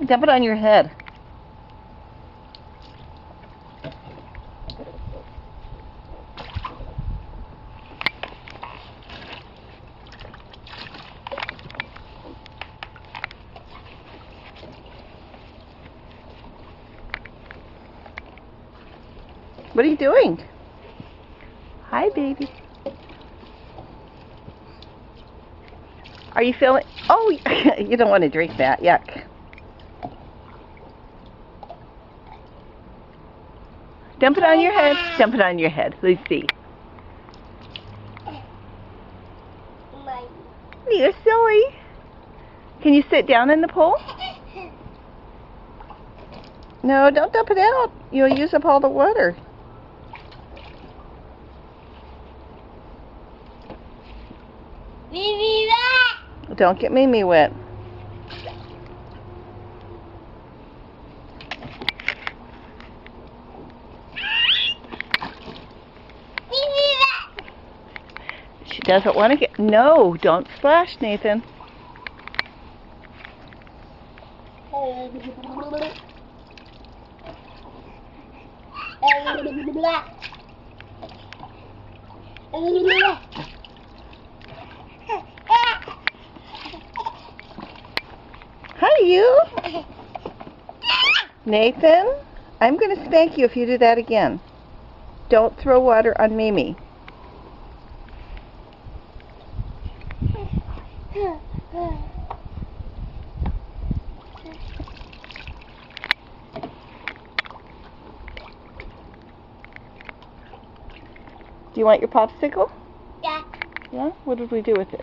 Dump it on your head. What are you doing? Hi, baby. Are you feeling... Oh, you don't want to drink that. Yuck. Dump it on your head. Dump it on your head. Let's see. You're silly. Can you sit down in the pool? No, don't dump it out. You'll use up all the water. Mimi wet. Don't get Mimi wet. Mimi wet. She doesn't want to get... No, don't splash, Nathan. Hi, you. Nathan, I'm going to spank you if you do that again. Don't throw water on Mimi. Do you want your popsicle? Yeah. Yeah? What did we do with it?